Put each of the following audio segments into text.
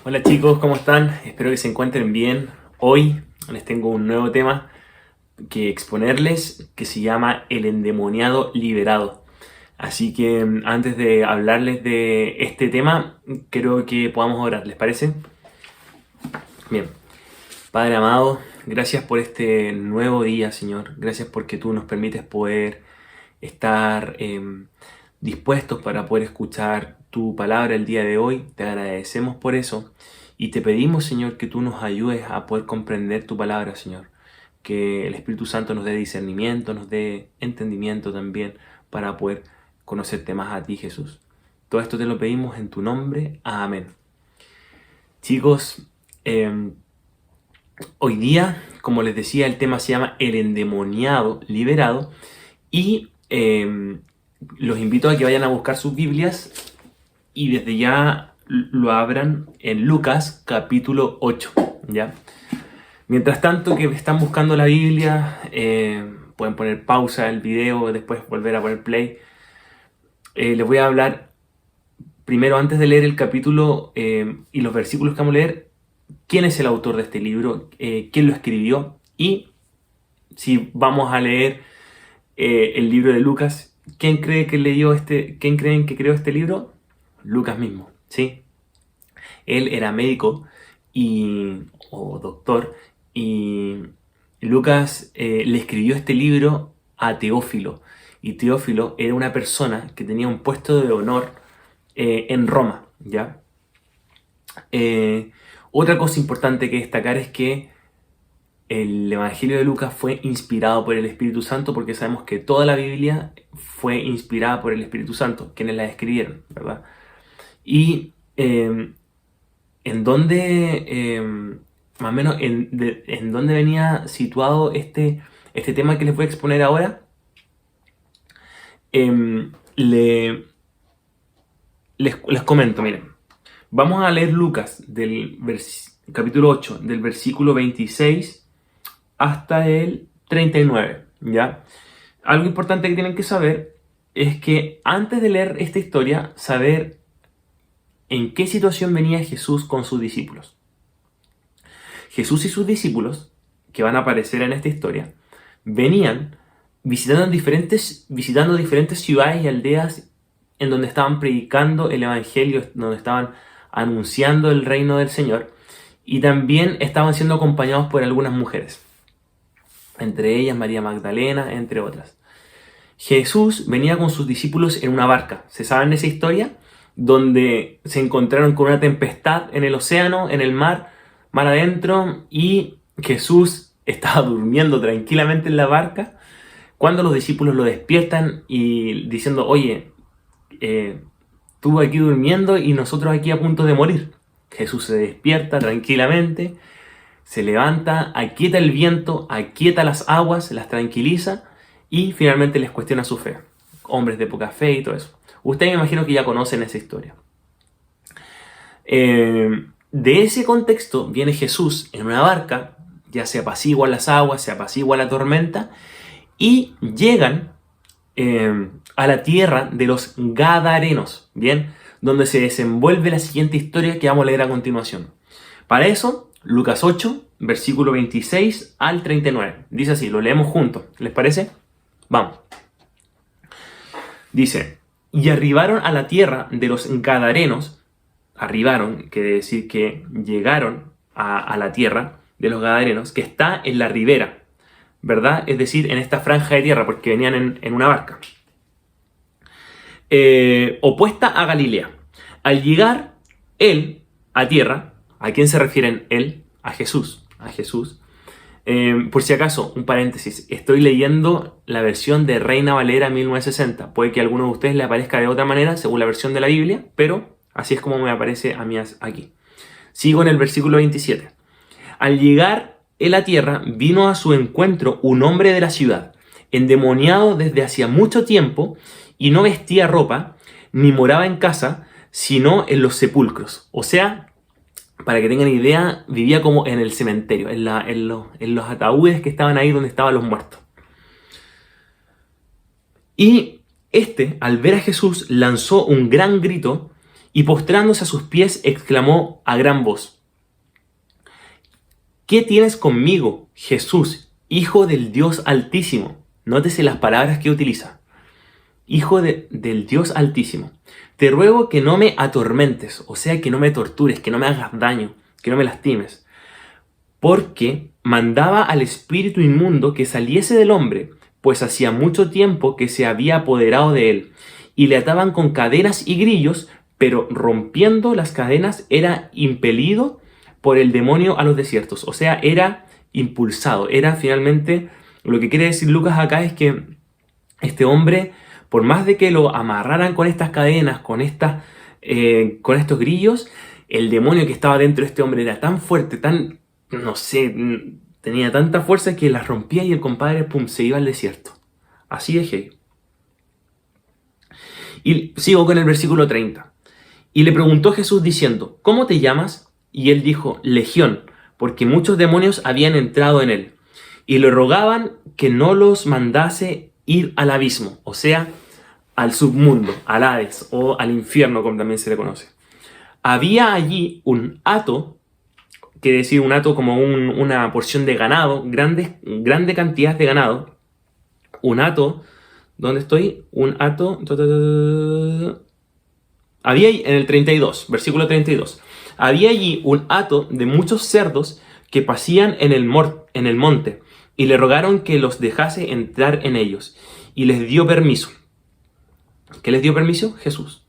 Hola chicos, ¿cómo están? Espero que se encuentren bien. Hoy les tengo un nuevo tema que exponerles que se llama el endemoniado liberado. Así que antes de hablarles de este tema, quiero que podamos orar, ¿les parece? Bien, Padre amado, gracias por este nuevo día, Señor. Gracias porque tú nos permites poder estar dispuestos para poder escuchar tu palabra el día de hoy. Te agradecemos por eso y te pedimos, Señor, que tú nos ayudes a poder comprender tu palabra, Señor. Que el Espíritu Santo nos dé discernimiento, nos dé entendimiento también para poder conocerte más a ti, Jesús. Todo esto te lo pedimos en tu nombre. Amén. Chicos, hoy día, como les decía, el tema se llama el endemoniado liberado y los invito a que vayan a buscar sus Biblias y desde ya lo abran en Lucas capítulo 8, ¿ya? Mientras tanto que están buscando la Biblia, pueden poner pausa el video, después volver a poner play. Les voy a hablar primero, antes de leer el capítulo y los versículos que vamos a leer, quién es el autor de este libro, quién lo escribió y si vamos a leer el libro de Lucas, ¿quién creen que creó este libro? Lucas mismo, ¿sí? Él era médico o doctor y Lucas le escribió este libro a Teófilo. Y Teófilo era una persona que tenía un puesto de honor en Roma, ¿ya? Otra cosa importante que destacar es que el Evangelio de Lucas fue inspirado por el Espíritu Santo porque sabemos que toda la Biblia fue inspirada por el Espíritu Santo, quienes la escribieron, ¿verdad? Y en dónde, más o menos, en dónde venía situado este tema que les voy a exponer ahora. Les comento, miren. Vamos a leer Lucas del capítulo 8, del versículo 26 hasta el 39, ¿ya? Algo importante que tienen que saber es que antes de leer esta historia, saber en qué situación venía Jesús con sus discípulos. Jesús y sus discípulos, que van a aparecer en esta historia, venían visitando diferentes ciudades y aldeas en donde estaban predicando el Evangelio, donde estaban anunciando el reino del Señor, y también estaban siendo acompañados por algunas mujeres, entre ellas María Magdalena, entre otras. Jesús venía con sus discípulos en una barca. ¿Se saben de esa historia? Donde se encontraron con una tempestad en el océano, en el mar adentro, y Jesús estaba durmiendo tranquilamente en la barca cuando los discípulos lo despiertan y diciendo, oye, tú aquí durmiendo y nosotros aquí a punto de morir. Jesús se despierta tranquilamente, se levanta, aquieta el viento, aquieta las aguas, las tranquiliza y finalmente les cuestiona su fe. Hombres de poca fe y todo eso. Ustedes me imagino que ya conocen esa historia. De ese contexto viene Jesús en una barca, ya se apaciguan las aguas, se apacigua la tormenta y llegan a la tierra de los Gadarenos, ¿bien? Donde se desenvuelve la siguiente historia que vamos a leer a continuación. Para eso, Lucas 8, versículo 26 al 39. Dice así, lo leemos juntos. ¿Les parece? Vamos. Dice, y arribaron a la tierra de los Gadarenos. Arribaron, quiere decir que llegaron a la tierra de los Gadarenos, que está en la ribera, ¿verdad? Es decir, en esta franja de tierra, porque venían en una barca. Opuesta a Galilea. Al llegar él a tierra, ¿a quién se refieren él? A Jesús. A Jesús. Por si acaso, un paréntesis. Estoy leyendo la versión de Reina Valera 1960. Puede que a alguno de ustedes le aparezca de otra manera, según la versión de la Biblia, pero así es como me aparece a mí aquí. Sigo en el versículo 27. Al llegar él a tierra, vino a su encuentro un hombre de la ciudad, endemoniado desde hacía mucho tiempo, y no vestía ropa, ni moraba en casa, sino en los sepulcros. O sea, para que tengan idea, vivía como en el cementerio, en los ataúdes que estaban ahí donde estaban los muertos. Y al ver a Jesús, lanzó un gran grito y postrándose a sus pies exclamó a gran voz: ¿qué tienes conmigo, Jesús, Hijo del Dios Altísimo? Nótese las palabras que utiliza. Hijo del Dios Altísimo. Te ruego que no me atormentes, o sea, que no me tortures, que no me hagas daño, que no me lastimes. Porque mandaba al espíritu inmundo que saliese del hombre, pues hacía mucho tiempo que se había apoderado de él, y le ataban con cadenas y grillos, pero rompiendo las cadenas era impelido por el demonio a los desiertos. O sea, era impulsado, era finalmente, lo que quiere decir Lucas acá es que este hombre, por más de que lo amarraran con estas cadenas, con estos grillos, el demonio que estaba dentro de este hombre era tan fuerte, tan, no sé, tenía tanta fuerza que las rompía y el compadre, pum, se iba al desierto. Así de heavy. Y sigo con el versículo 30. Y le preguntó Jesús diciendo: ¿cómo te llamas? Y él dijo: Legión, porque muchos demonios habían entrado en él. Y le rogaban que no los mandase ir al abismo, o sea, al submundo, al Hades o al infierno, como también se le conoce. Había allí un hato, quiere decir un hato como una porción de ganado, grande cantidad de ganado. Un hato, ¿dónde estoy? Un hato. Había en el 32, versículo 32. Había allí un hato de muchos cerdos que pasían en el monte, y le rogaron que los dejase entrar en ellos, y les dio permiso. ¿Qué les dio permiso? Jesús.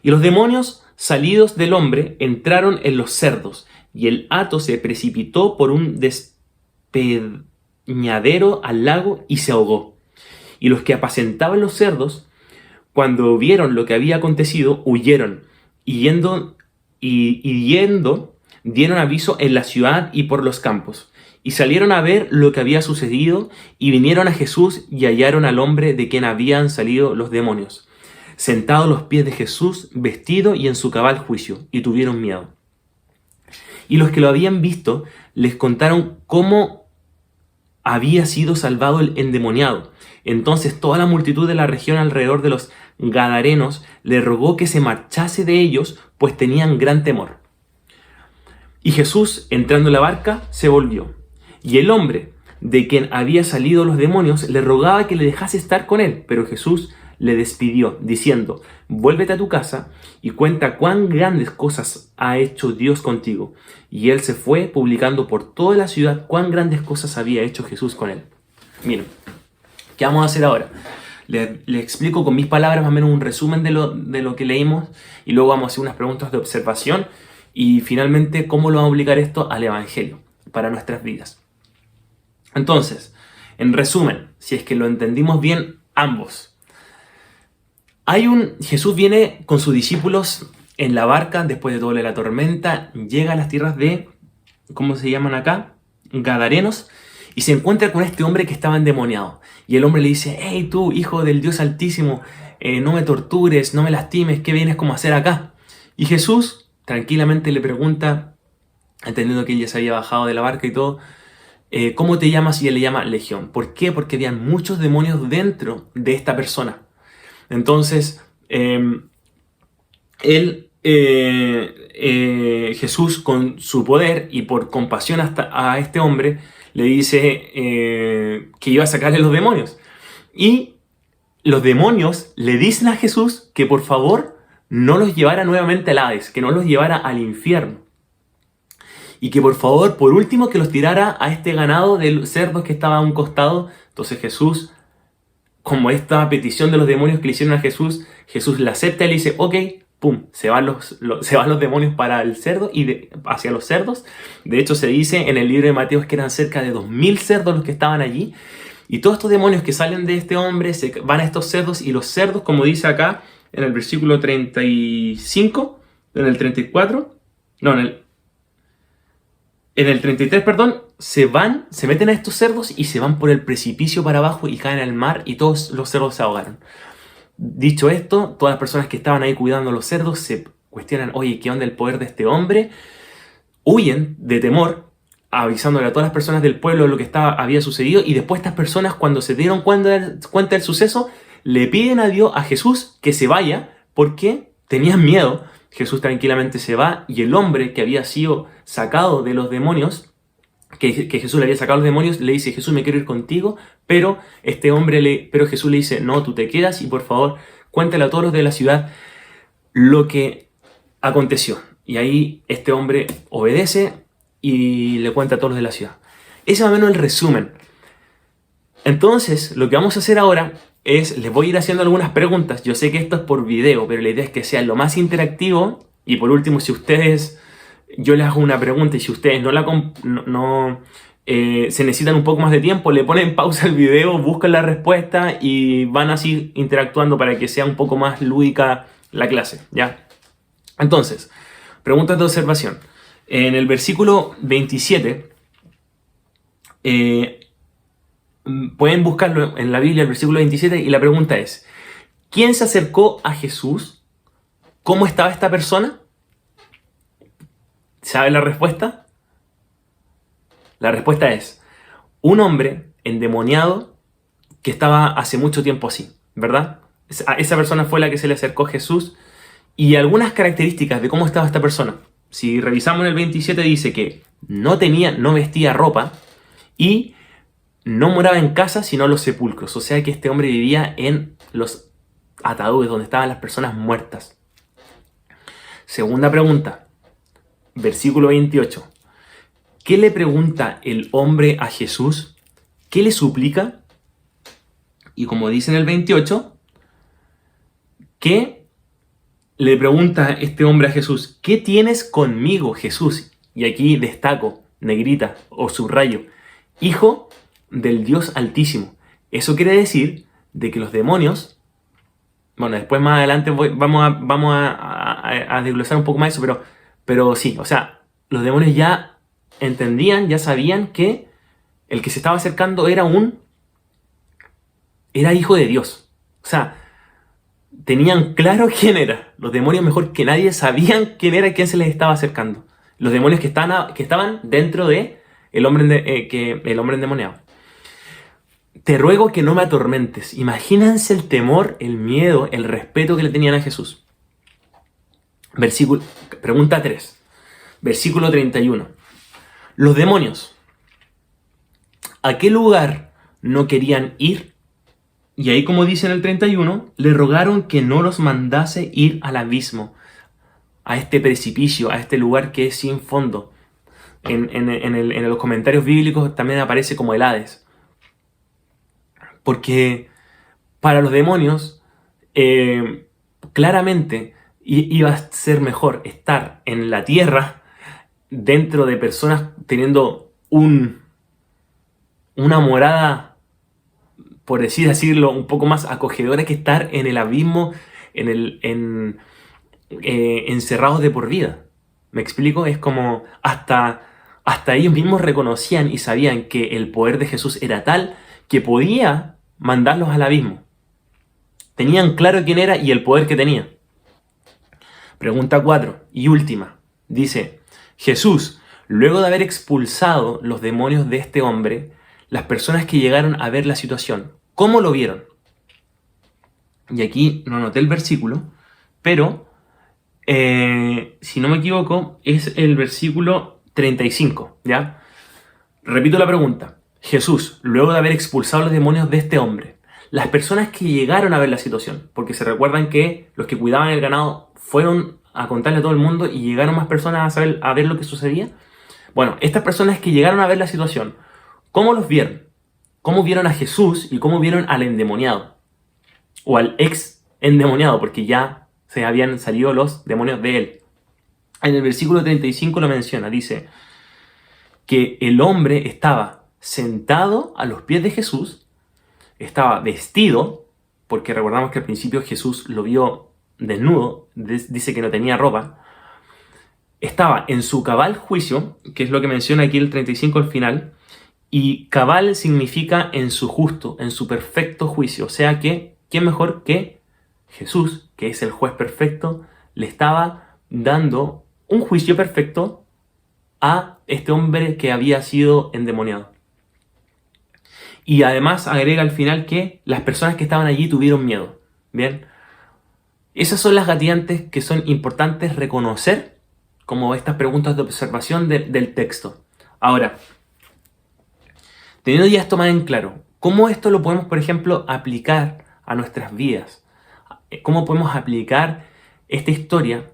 Y los demonios, salidos del hombre, entraron en los cerdos, y el hato se precipitó por un despeñadero al lago y se ahogó. Y los que apacentaban los cerdos, cuando vieron lo que había acontecido, huyeron, y yendo, dieron aviso en la ciudad y por los campos. Y salieron a ver lo que había sucedido, y vinieron a Jesús y hallaron al hombre de quien habían salido los demonios, sentado a los pies de Jesús, vestido y en su cabal juicio, y tuvieron miedo. Y los que lo habían visto les contaron cómo había sido salvado el endemoniado. Entonces toda la multitud de la región alrededor de los Gadarenos le rogó que se marchase de ellos, pues tenían gran temor. Y Jesús, entrando en la barca, se volvió. Y el hombre de quien había salido los demonios le rogaba que le dejase estar con él, pero Jesús le despidió, diciendo: vuélvete a tu casa y cuenta cuán grandes cosas ha hecho Dios contigo. Y él se fue, publicando por toda la ciudad cuán grandes cosas había hecho Jesús con él. Miren, ¿qué vamos a hacer ahora? Le explico con mis palabras más o menos un resumen de lo que leímos, y luego vamos a hacer unas preguntas de observación, y finalmente cómo lo vamos a aplicar esto al Evangelio para nuestras vidas. Entonces, en resumen, si es que lo entendimos bien ambos, Jesús viene con sus discípulos en la barca después de toda la tormenta, llega a las tierras de, ¿cómo se llaman acá? Gadarenos, y se encuentra con este hombre que estaba endemoniado. Y el hombre le dice: hey tú, hijo del Dios Altísimo, no me tortures, no me lastimes, ¿qué vienes como a hacer acá? Y Jesús tranquilamente le pregunta, entendiendo que él ya se había bajado de la barca y todo, ¿cómo te llamas? Y él le llama Legión. ¿Por qué? Porque habían muchos demonios dentro de esta persona. Entonces, Jesús, con su poder y por compasión a este hombre, le dice que iba a sacarle los demonios. Y los demonios le dicen a Jesús que por favor no los llevara nuevamente al Hades, que no los llevara al infierno. Y que por favor, por último, que los tirara a este ganado de cerdos que estaba a un costado. Entonces Jesús, como esta petición de los demonios que le hicieron a Jesús, Jesús la acepta y le dice: ok, pum, se van los demonios para el cerdo y hacia los cerdos. De hecho, se dice en el libro de Mateo que eran cerca de 2000 cerdos los que estaban allí. Y todos estos demonios que salen de este hombre se van a estos cerdos, y los cerdos, como dice acá en el versículo 35, en el 34, no, en el 33, perdón, se meten a estos cerdos y se van por el precipicio para abajo y caen al mar, y todos los cerdos se ahogaron. Dicho esto, todas las personas que estaban ahí cuidando a los cerdos se cuestionan: oye, ¿qué onda el poder de este hombre? Huyen de temor, avisándole a todas las personas del pueblo de lo que había sucedido, y después estas personas, cuando se dieron cuenta del suceso, le piden a Jesús que se vaya, porque tenían miedo Jesús tranquilamente se va y el hombre que había sido sacado de los demonios, que Jesús le había sacado a los demonios, le dice: Jesús, me quiero ir contigo, pero pero Jesús le dice: no, tú te quedas y por favor cuéntale a todos los de la ciudad lo que aconteció. Y ahí este hombre obedece y le cuenta a todos los de la ciudad. Ese es más o menos el resumen. Entonces, lo que vamos a hacer ahora es, les voy a ir haciendo algunas preguntas. Yo sé que esto es por video, pero la idea es que sea lo más interactivo. Y por último, si ustedes, yo les hago una pregunta y si ustedes se necesitan un poco más de tiempo, le ponen pausa al video, buscan la respuesta y van así interactuando para que sea un poco más lúdica la clase, ¿ya? Entonces, preguntas de observación. En el versículo 27, pueden buscarlo en la Biblia, el versículo 27, y la pregunta es: ¿quién se acercó a Jesús? ¿Cómo estaba esta persona? ¿Sabe la respuesta? La respuesta es un hombre endemoniado que estaba hace mucho tiempo así, ¿verdad? Esa persona fue la que se le acercó a Jesús. Y algunas características de cómo estaba esta persona. Si revisamos en el 27 dice que no vestía ropa y no moraba en casa sino en los sepulcros. O sea que este hombre vivía en los ataúdes donde estaban las personas muertas. Segunda pregunta, versículo 28. ¿Qué le pregunta el hombre a Jesús? ¿Qué le suplica? Y como dice en el 28, ¿qué le pregunta este hombre a Jesús? ¿Qué tienes conmigo, Jesús? Y aquí destaco, negrita o subrayo: Hijo del Dios Altísimo. Eso quiere decir de que los demonios, bueno, después más adelante vamos a desglosar un poco más eso, pero sí, o sea, los demonios ya entendían, ya sabían que el que se estaba acercando era hijo de Dios. O sea, tenían claro quién era. Los demonios, mejor que nadie, sabían quién era y quién se les estaba acercando. Los demonios que estaban dentro de el hombre endemoniado. Te ruego que no me atormentes. Imagínense el temor, el miedo, el respeto que le tenían a Jesús. Pregunta 3. Versículo 31. Los demonios, ¿a qué lugar no querían ir? Y ahí, como dice en el 31, le rogaron que no los mandase ir al abismo, a este precipicio, a este lugar que es sin fondo. En los comentarios bíblicos también aparece como el Hades. Porque para los demonios, claramente iba a ser mejor estar en la tierra, dentro de personas teniendo una morada, por así decirlo, un poco más acogedora, que estar en el abismo, encerrados de por vida. ¿Me explico? Es como hasta ellos mismos reconocían y sabían que el poder de Jesús era tal que podía mandarlos al abismo. Tenían claro quién era y el poder que tenía. Pregunta 4 y última. Dice: Jesús, luego de haber expulsado los demonios de este hombre, las personas que llegaron a ver la situación, ¿cómo lo vieron? Y aquí no anoté el versículo, pero si no me equivoco, es el versículo 35, ¿ya? Repito la pregunta. Jesús, luego de haber expulsado los demonios de este hombre, las personas que llegaron a ver la situación, porque se recuerdan que los que cuidaban el ganado fueron a contarle a todo el mundo y llegaron más personas a ver lo que sucedía. Bueno, estas personas que llegaron a ver la situación, ¿cómo los vieron? ¿Cómo vieron a Jesús y cómo vieron al endemoniado? O al ex endemoniado, porque ya se habían salido los demonios de él. En el versículo 35 lo menciona, dice que el hombre estaba sentado a los pies de Jesús, estaba vestido, porque recordamos que al principio Jesús lo vio desnudo, dice que no tenía ropa, estaba en su cabal juicio, que es lo que menciona aquí el 35 al final, y cabal significa en su justo, en su perfecto juicio, o sea que, ¿quién mejor que Jesús, que es el juez perfecto, le estaba dando un juicio perfecto a este hombre que había sido endemoniado? Y además agrega al final que las personas que estaban allí tuvieron miedo. Bien, Esas son las gatillantes que son importantes reconocer como estas preguntas de observación del texto. Ahora, teniendo ya esto más en claro, ¿cómo esto lo podemos, por ejemplo, aplicar a nuestras vidas? ¿Cómo podemos aplicar esta historia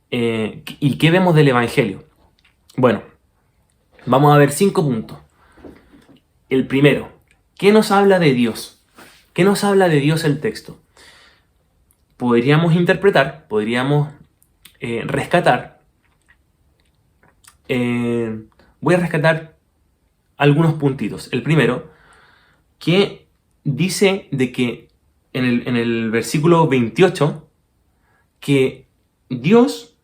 y qué vemos del Evangelio? Bueno, vamos a ver 5 puntos. El primero, ¿qué nos habla de Dios? ¿Qué nos habla de Dios el texto? Podríamos interpretar, podríamos rescatar. Voy a rescatar algunos puntitos. El primero, que dice de que en el versículo 28, que Dios,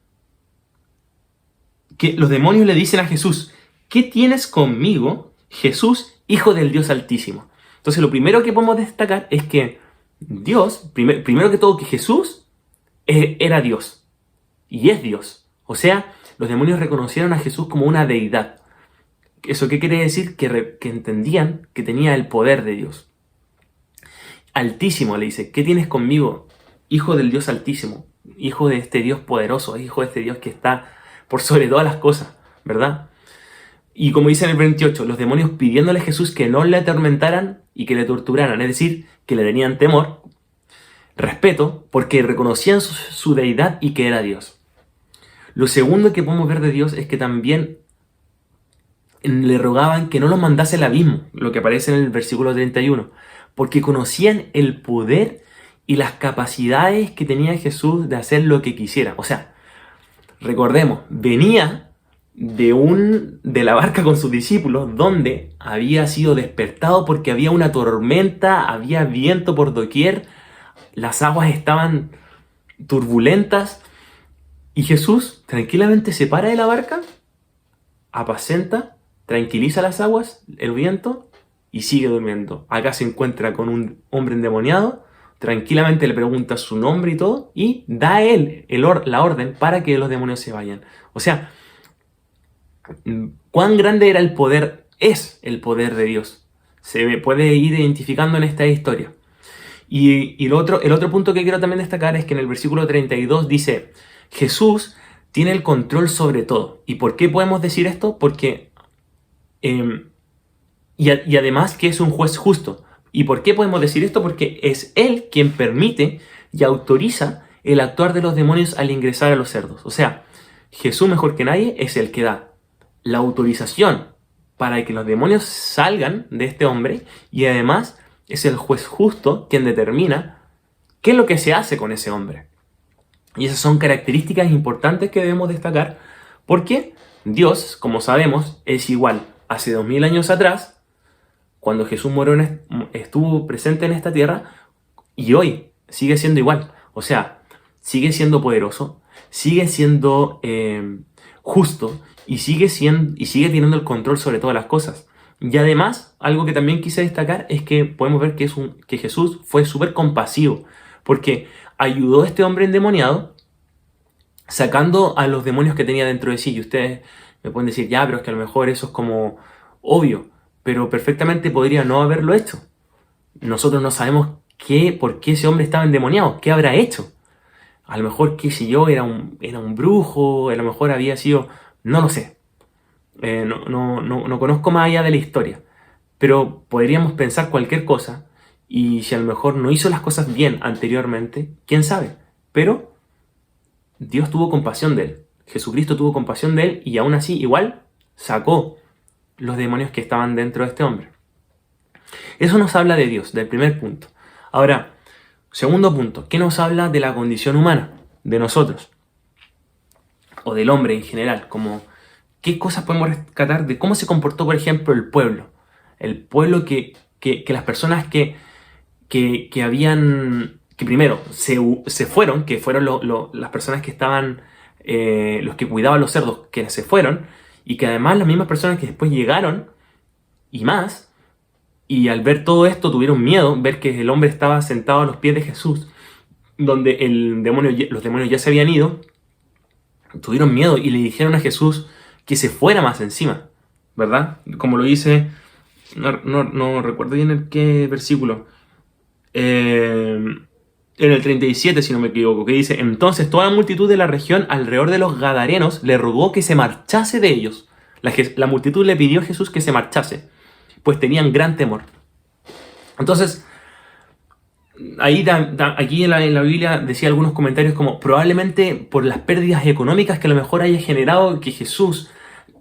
que los demonios le dicen a Jesús, ¿qué tienes conmigo, Jesús, Hijo del Dios Altísimo? Entonces lo primero que podemos destacar es que Dios, primero que todo, que Jesús era Dios y es Dios. O sea, los demonios reconocieron a Jesús como una deidad. ¿Eso qué quiere decir? Que entendían que tenía el poder de Dios. Altísimo le dice, ¿qué tienes conmigo, Hijo del Dios Altísimo? Hijo de este Dios poderoso, hijo de este Dios que está por sobre todas las cosas, ¿verdad? Y como dice en el 28, los demonios pidiéndole a Jesús que no le atormentaran y que le torturaran, es decir, que le tenían temor, respeto, porque reconocían su deidad y que era Dios. Lo segundo que podemos ver de Dios es que también le rogaban que no los mandase al abismo, lo que aparece en el versículo 31, porque conocían el poder y las capacidades que tenía Jesús de hacer lo que quisiera. O sea, recordemos, venía de la barca con sus discípulos, donde había sido despertado porque había una tormenta, había viento por doquier, las aguas estaban turbulentas, y Jesús tranquilamente se para de la barca, apacenta, tranquiliza las aguas, el viento, y sigue durmiendo. Acá se encuentra con un hombre endemoniado, tranquilamente le pregunta su nombre y todo, y da a él la orden para que los demonios se vayan. O sea, cuán grande era el poder, es el poder de Dios. Se puede ir identificando en esta historia. Y el otro punto que quiero también destacar es que en el versículo 32 dice, Jesús tiene el control sobre todo. ¿Y por qué podemos decir esto? Porque, y además que es un juez justo. ¿Y por qué podemos decir esto? Porque es Él quien permite y autoriza el actuar de los demonios al ingresar a los cerdos. O sea, Jesús mejor que nadie es el que da la autorización para que los demonios salgan de este hombre, y además es el juez justo quien determina qué es lo que se hace con ese hombre. Y esas son características importantes que debemos destacar, porque Dios, como sabemos, es igual hace 2000 años atrás, cuando Jesús estuvo presente en esta tierra, y hoy sigue siendo igual. O sea, sigue siendo poderoso, sigue siendo justo, y sigue teniendo el control sobre todas las cosas. Y además, algo que también quise destacar es que podemos ver que Jesús fue súper compasivo, porque ayudó a este hombre endemoniado sacando a los demonios que tenía dentro de sí. Y ustedes me pueden decir, ya, pero es que a lo mejor eso es como obvio, pero perfectamente podría no haberlo hecho. Nosotros no sabemos por qué ese hombre estaba endemoniado, qué habrá hecho. A lo mejor, qué sé yo, era un brujo, a lo mejor había sido... No lo sé. No conozco más allá de la historia. Pero podríamos pensar cualquier cosa. Y si a lo mejor no hizo las cosas bien anteriormente, quién sabe. Pero Dios tuvo compasión de él. Jesucristo tuvo compasión de él y aún así igual sacó los demonios que estaban dentro de este hombre. Eso nos habla de Dios, del primer punto. Ahora, segundo punto, ¿qué nos habla de la condición humana? De nosotros. O del hombre en general, como qué cosas podemos rescatar de cómo se comportó, por ejemplo, el pueblo. El pueblo que las personas que primero se fueron, que fueron las personas que estaban, los que cuidaban los cerdos, que se fueron, y que además las mismas personas que después llegaron, y más, y al ver todo esto tuvieron miedo, ver que el hombre estaba sentado a los pies de Jesús, donde los demonios ya se habían ido, tuvieron miedo y le dijeron a Jesús que se fuera más encima, ¿verdad? Como lo dice, no recuerdo bien en qué versículo. en el 37, si no me equivoco, que dice: entonces toda la multitud de la región alrededor de los Gadarenos le rogó que se marchase de ellos. La multitud le pidió a Jesús que se marchase, pues tenían gran temor. Entonces, ahí aquí en la Biblia decía algunos comentarios como: probablemente por las pérdidas económicas que a lo mejor haya generado que Jesús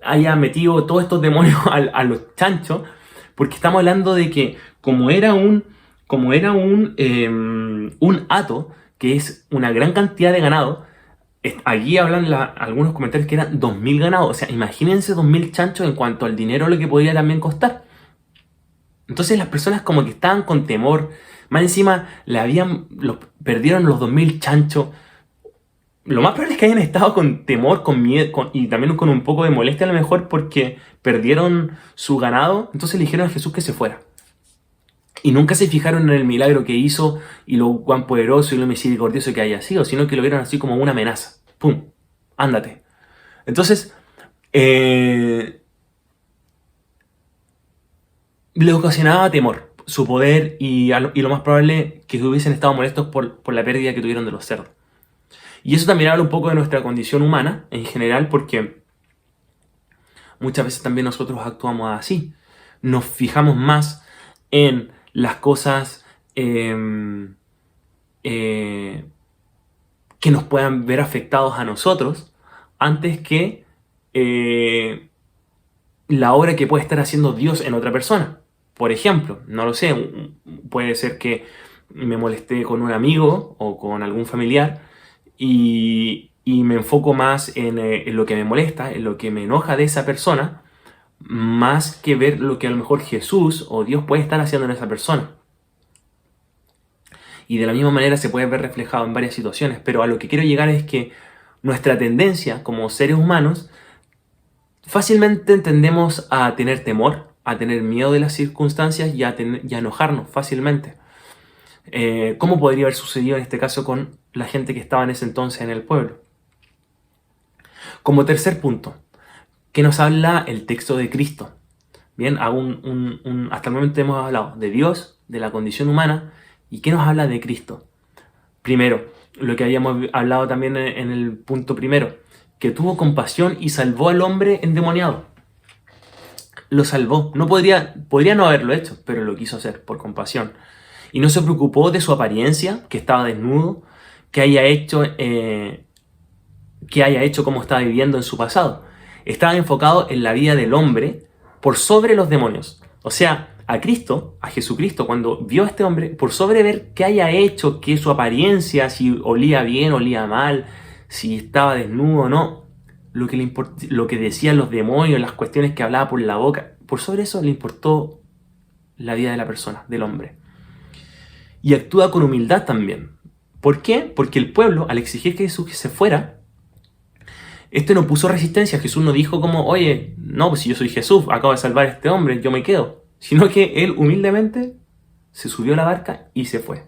haya metido todos estos demonios a los chanchos, porque estamos hablando de que como era un hato, que es una gran cantidad de ganado, aquí hablan algunos comentarios que eran 2000 ganados. O sea, imagínense 2000 chanchos en cuanto al dinero, lo que podría también costar. Entonces las personas como que estaban con temor. Más encima perdieron los 2000 chanchos. Lo más probable es que hayan estado con temor, con miedo y también con un poco de molestia a lo mejor porque perdieron su ganado. Entonces le dijeron a Jesús que se fuera. Y nunca se fijaron en el milagro que hizo y lo cuán poderoso y lo misericordioso que haya sido, sino que lo vieron así como una amenaza. ¡Pum! Ándate. Entonces, le ocasionaba temor su poder y lo más probable que hubiesen estado molestos por la pérdida que tuvieron de los cerdos. Y eso también habla un poco de nuestra condición humana en general, porque muchas veces también nosotros actuamos así. Nos fijamos más en las cosas que nos puedan ver afectados a nosotros antes que la obra que puede estar haciendo Dios en otra persona. Por ejemplo, no lo sé, puede ser que me molesté con un amigo o con algún familiar y me enfoco más en lo que me molesta, en lo que me enoja de esa persona, más que ver lo que a lo mejor Jesús o Dios puede estar haciendo en esa persona. Y de la misma manera se puede ver reflejado en varias situaciones, pero a lo que quiero llegar es que nuestra tendencia como seres humanos, fácilmente tendemos a tener temor, a tener miedo de las circunstancias y a enojarnos fácilmente. ¿Cómo podría haber sucedido en este caso con la gente que estaba en ese entonces en el pueblo? Como tercer punto, ¿qué nos habla el texto de Cristo? Bien, hasta el momento hemos hablado de Dios, de la condición humana, ¿y qué nos habla de Cristo? Primero, lo que habíamos hablado también en el punto primero, que tuvo compasión y salvó al hombre endemoniado. Lo salvó. Podría no haberlo hecho, pero lo quiso hacer por compasión. Y no se preocupó de su apariencia, que estaba desnudo, que haya hecho como estaba viviendo en su pasado. Estaba enfocado en la vida del hombre por sobre los demonios. O sea, a Jesucristo, cuando vio a este hombre, por sobre ver qué haya hecho, que su apariencia, si olía bien, olía mal, si estaba desnudo o no, lo que decían los demonios, las cuestiones que hablaba por la boca, por sobre eso le importó la vida de la persona, del hombre. Y actúa con humildad también. ¿Por qué? Porque el pueblo, al exigir que Jesús se fuera, no puso resistencia. Jesús no dijo como: oye, no, pues si yo soy Jesús, acabo de salvar a este hombre, yo me quedo. Sino que él humildemente se subió a la barca y se fue.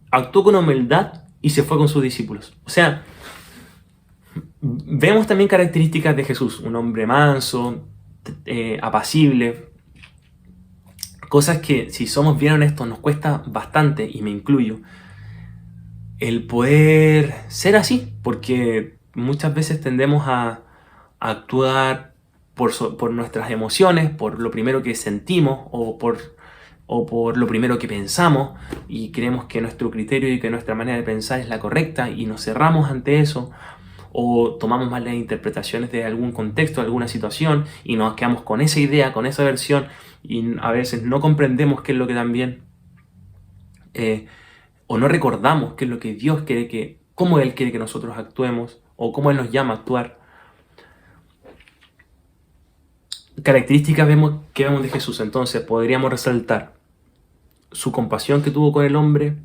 Actuó con humildad y se fue con sus discípulos. O sea, vemos también características de Jesús. Un hombre manso, apacible. Cosas que, si somos bien honestos, nos cuesta bastante, y me incluyo, el poder ser así, porque muchas veces tendemos a actuar por nuestras emociones, por lo primero que sentimos o por lo primero que pensamos, y creemos que nuestro criterio y que nuestra manera de pensar es la correcta y nos cerramos ante eso, o tomamos malas interpretaciones de algún contexto, de alguna situación, y nos quedamos con esa idea, con esa versión, y a veces no comprendemos qué es lo que también, o no recordamos qué es lo que Dios quiere, cómo Él quiere que nosotros actuemos, o cómo Él nos llama a actuar. Características que vemos de Jesús. Entonces podríamos resaltar su compasión que tuvo con el hombre,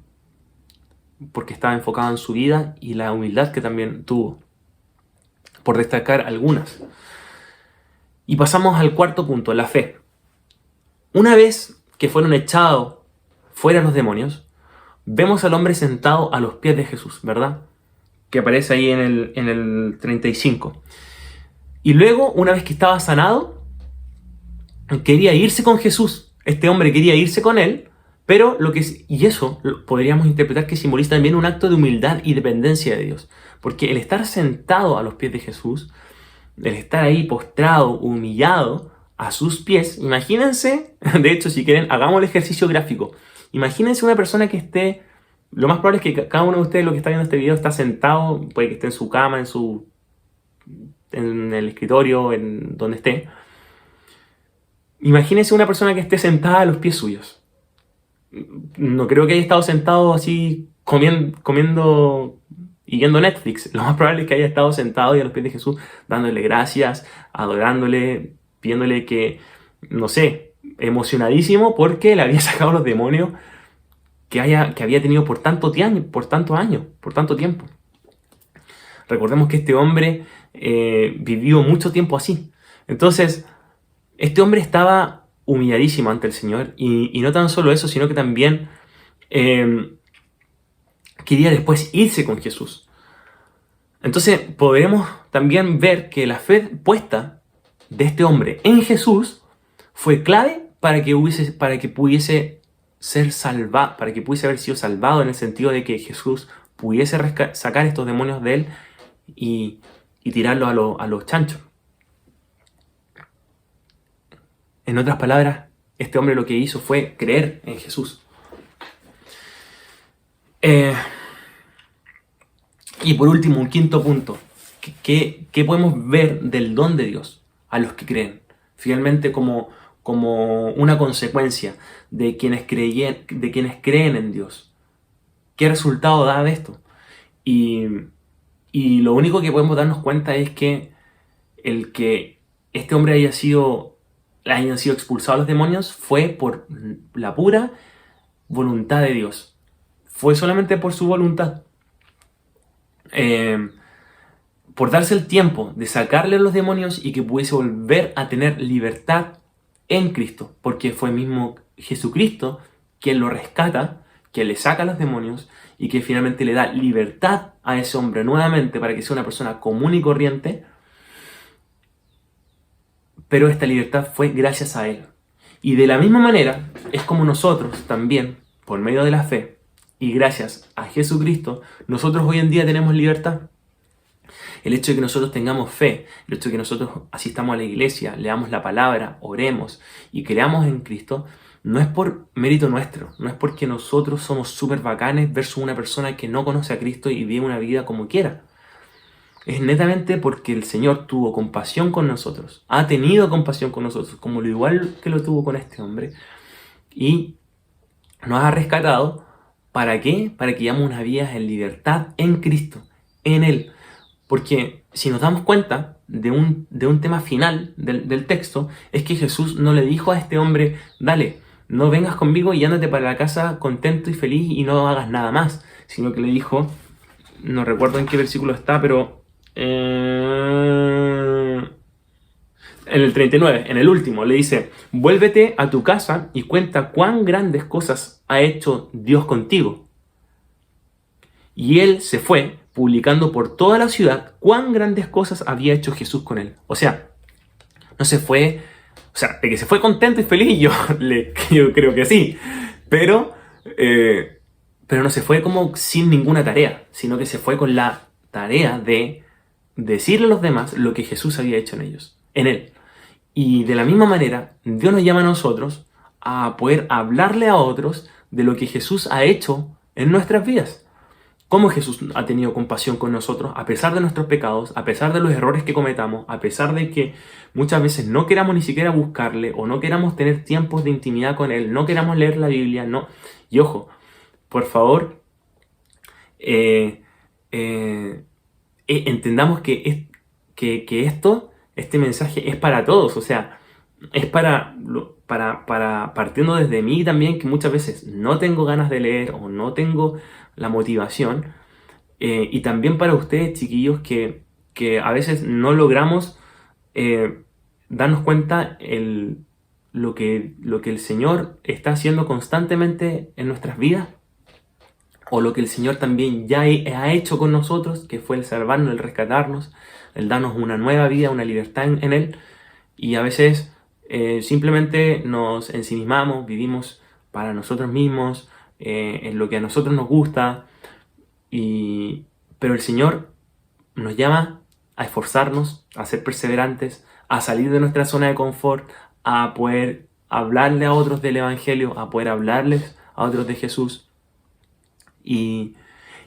porque estaba enfocado en su vida, y la humildad que también tuvo, por destacar algunas. Y pasamos al cuarto punto, la fe. Una vez que fueron echados fuera los demonios, vemos al hombre sentado a los pies de Jesús, ¿verdad? Que aparece ahí en el 35. Y luego, una vez que estaba sanado, quería irse con Jesús. Este hombre quería irse con él, Pero y eso podríamos interpretar que simboliza también un acto de humildad y dependencia de Dios. Porque el estar sentado a los pies de Jesús, el estar ahí postrado, humillado a sus pies, imagínense, de hecho si quieren, hagamos el ejercicio gráfico. Imagínense una persona que esté, lo más probable es que cada uno de ustedes, lo que está viendo este video, está sentado, puede que esté en su cama, en el escritorio, en donde esté. Imagínense una persona que esté sentada a los pies suyos. No creo que haya estado sentado así comiendo y viendo Netflix. Lo más probable es que haya estado sentado y a los pies de Jesús dándole gracias, adorándole, pidiéndole que, no sé, emocionadísimo porque le había sacado los demonios que había tenido por tantos años, por tanto tiempo. Recordemos que este hombre vivió mucho tiempo así. Entonces, este hombre estaba humilladísimo ante el Señor y no tan solo eso, sino que también quería después irse con Jesús. Entonces podremos también ver que la fe puesta de este hombre en Jesús fue clave para que pudiese ser salvado, para que pudiese haber sido salvado, en el sentido de que Jesús pudiese sacar estos demonios de él y tirarlos a los chanchos. En otras palabras, este hombre lo que hizo fue creer en Jesús. Y por último, un quinto punto. ¿Qué podemos ver del don de Dios a los que creen? Finalmente, como una consecuencia de quienes creen en Dios. ¿Qué resultado da de esto? Y lo único que podemos darnos cuenta es que el que este hombre hayan sido expulsados los demonios fue por la pura voluntad de Dios. Fue solamente por su voluntad. Por darse el tiempo de sacarle los demonios y que pudiese volver a tener libertad en Cristo, porque fue mismo Jesucristo quien lo rescata, quien le saca los demonios y que finalmente le da libertad a ese hombre nuevamente para que sea una persona común y corriente. Pero esta libertad fue gracias a Él. Y de la misma manera es como nosotros también, por medio de la fe y gracias a Jesucristo, nosotros hoy en día tenemos libertad. El hecho de que nosotros tengamos fe, el hecho de que nosotros asistamos a la iglesia, leamos la palabra, oremos y creamos en Cristo, no es por mérito nuestro, no es porque nosotros somos súper bacanes versus una persona que no conoce a Cristo y vive una vida como quiera. Es netamente porque el Señor tuvo compasión con nosotros, ha tenido compasión con nosotros, como lo igual que lo tuvo con este hombre, y nos ha rescatado. ¿Para qué? Para que llevamos una vida en libertad en Cristo, en Él. Porque si nos damos cuenta de un tema final del texto, es que Jesús no le dijo a este hombre, dale, no vengas conmigo y ándate para la casa contento y feliz y no hagas nada más, sino que le dijo, no recuerdo en qué versículo está, pero en el 39, en el último, le dice, vuélvete a tu casa y cuenta cuán grandes cosas ha hecho Dios contigo. Y él se fue, publicando por toda la ciudad cuán grandes cosas había hecho Jesús con él. O sea, no se fue, o sea, de que se fue contento y feliz, yo creo que sí, pero no se fue como sin ninguna tarea, sino que se fue con la tarea de decirle a los demás lo que Jesús había hecho en él. Y de la misma manera, Dios nos llama a nosotros a poder hablarle a otros de lo que Jesús ha hecho en nuestras vidas. Cómo Jesús ha tenido compasión con nosotros a pesar de nuestros pecados, a pesar de los errores que cometamos, a pesar de que muchas veces no queramos ni siquiera buscarle o no queramos tener tiempos de intimidad con Él, no queramos leer la Biblia, no. Y ojo, por favor, entendamos que este mensaje es para todos, o sea, es para partiendo desde mí también, que muchas veces no tengo ganas de leer o no tengo la motivación, y también para ustedes, chiquillos, que a veces no logramos darnos cuenta lo que el Señor está haciendo constantemente en nuestras vidas, o lo que el Señor también ya ha hecho con nosotros, que fue el salvarnos, el rescatarnos, el darnos una nueva vida, una libertad en Él. Y a veces simplemente nos ensimismamos, vivimos para nosotros mismos, en lo que a nosotros nos gusta, pero el Señor nos llama a esforzarnos, a ser perseverantes, a salir de nuestra zona de confort, a poder hablarle a otros del Evangelio, a poder hablarles a otros de Jesús. Y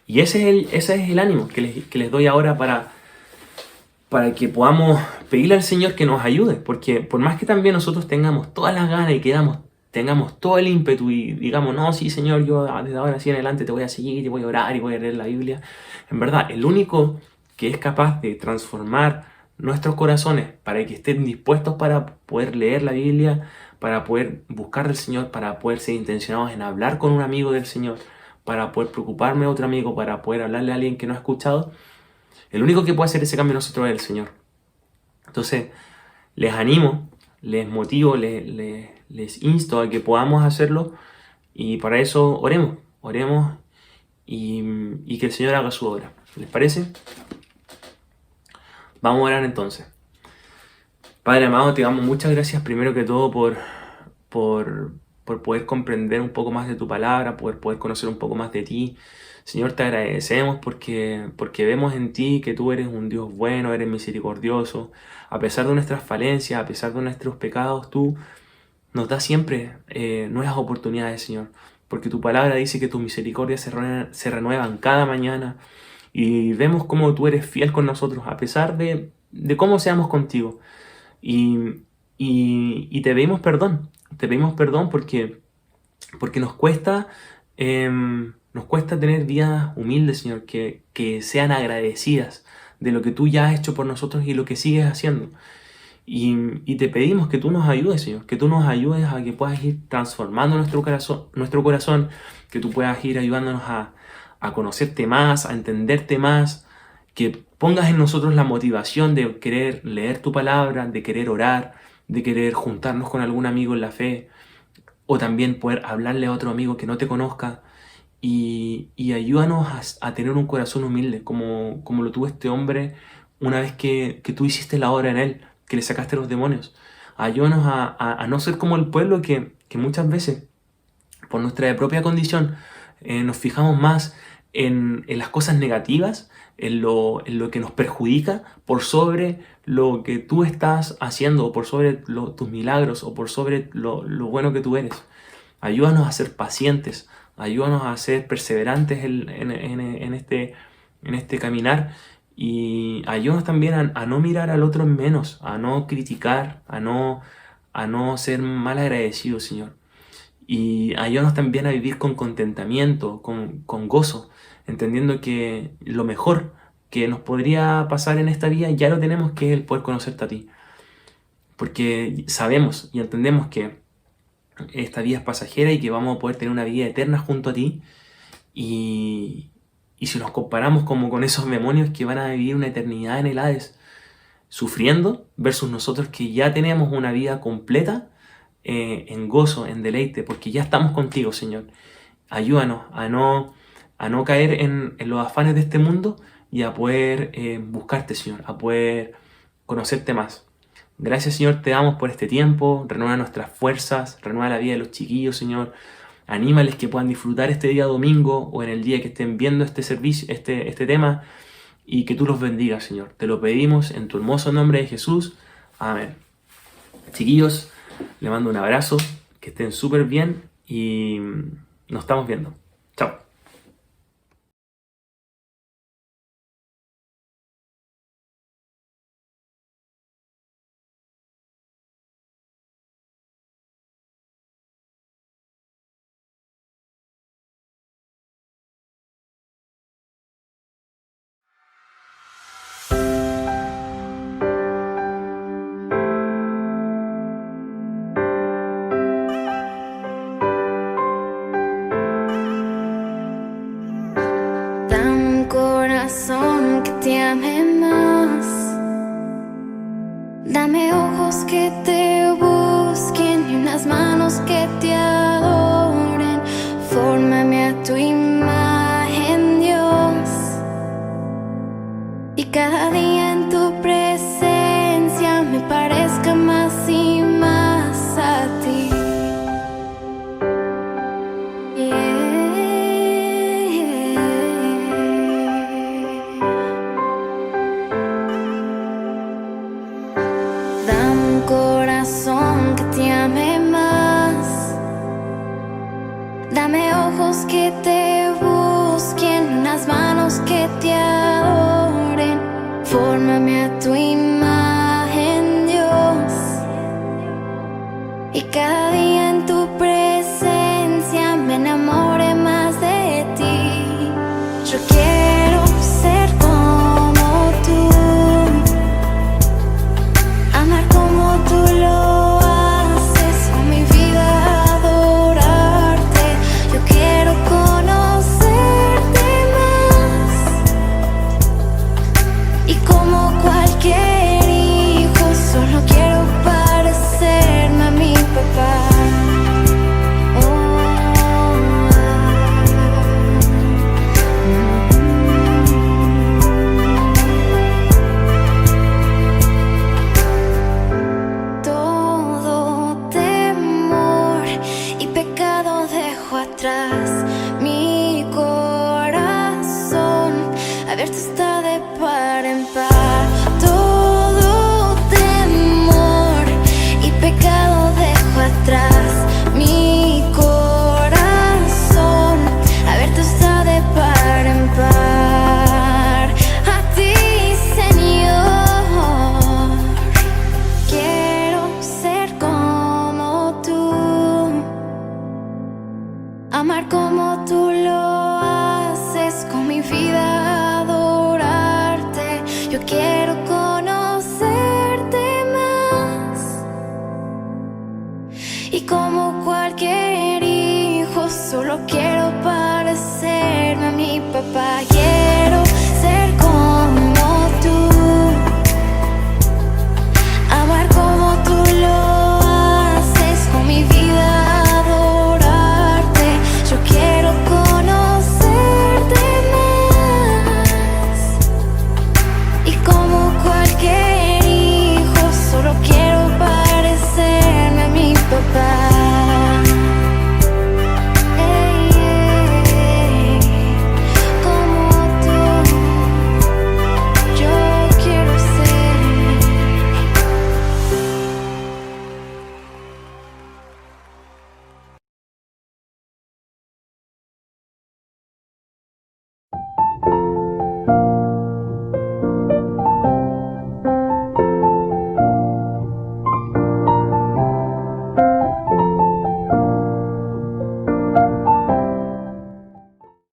ese es el ánimo que les doy ahora para que podamos pedirle al Señor que nos ayude, porque por más que también nosotros tengamos todas las ganas y tengamos todo el ímpetu y digamos, no, sí Señor, yo desde ahora así en adelante te voy a seguir y voy a orar y voy a leer la Biblia, en verdad, el único que es capaz de transformar nuestros corazones para que estén dispuestos para poder leer la Biblia, para poder buscar del Señor, para poder ser intencionados en hablar con un amigo del Señor, para poder preocuparme de otro amigo, para poder hablarle a alguien que no ha escuchado, el único que puede hacer ese cambio en nosotros es el Señor. Entonces, les animo, les motivo, les insto a que podamos hacerlo y para eso oremos y que el Señor haga su obra. ¿Les parece? Vamos a orar entonces. Padre amado, te damos muchas gracias primero que todo por poder comprender un poco más de tu palabra, por poder conocer un poco más de ti. Señor, te agradecemos porque vemos en ti que tú eres un Dios bueno, eres misericordioso. A pesar de nuestras falencias, a pesar de nuestros pecados, tú nos das siempre nuevas oportunidades, Señor. Porque tu palabra dice que tus misericordias se renuevan cada mañana. Y vemos cómo tú eres fiel con nosotros, a pesar de cómo seamos contigo. Y te pedimos perdón. Te pedimos perdón porque nos cuesta tener vidas humildes, Señor, que sean agradecidas de lo que tú ya has hecho por nosotros y lo que sigues haciendo. Y te pedimos que tú nos ayudes, Señor, que tú nos ayudes a que puedas ir transformando nuestro corazón, que tú puedas ir ayudándonos a conocerte más, a entenderte más, que pongas en nosotros la motivación de querer leer tu palabra, de querer orar, de querer juntarnos con algún amigo en la fe, o también poder hablarle a otro amigo que no te conozca, y ayúdanos a tener un corazón humilde, como lo tuvo este hombre una vez que tú hiciste la obra en él, que le sacaste los demonios. Ayúdanos a no ser como el pueblo que muchas veces, por nuestra propia condición, nos fijamos más en las cosas negativas, en lo que nos perjudica, por sobre lo que tú estás haciendo, o por sobre tus milagros, o por sobre lo bueno que tú eres. Ayúdanos a ser pacientes, ayúdanos a ser perseverantes en este caminar, y ayúdanos también a no mirar al otro en menos, a no criticar, a no ser mal agradecidos, Señor. Y ayúdanos también a vivir con contentamiento, con gozo, entendiendo que lo mejor que nos podría pasar en esta vida ya lo tenemos, que es el poder conocerte a ti. Porque sabemos y entendemos que esta vida es pasajera y que vamos a poder tener una vida eterna junto a ti. Y si nos comparamos como con esos demonios que van a vivir una eternidad en el Hades sufriendo, versus nosotros que ya tenemos una vida completa en gozo, en deleite, porque ya estamos contigo, Señor. Ayúdanos a no caer en los afanes de este mundo y a poder buscarte, Señor, a poder conocerte más. Gracias, Señor, te damos por este tiempo. Renueva nuestras fuerzas, renueva la vida de los chiquillos, Señor. Anímales que puedan disfrutar este día domingo o en el día que estén viendo este servicio, este tema, y que tú los bendigas, Señor. Te lo pedimos en tu hermoso nombre de Jesús. Amén. Chiquillos, les mando un abrazo, que estén súper bien y nos estamos viendo. Chao. Dame un corazón que te ame más. Dame ojos que te busquen y unas manos que te adoren. Fórmame a tu imagen, Dios. Y cada día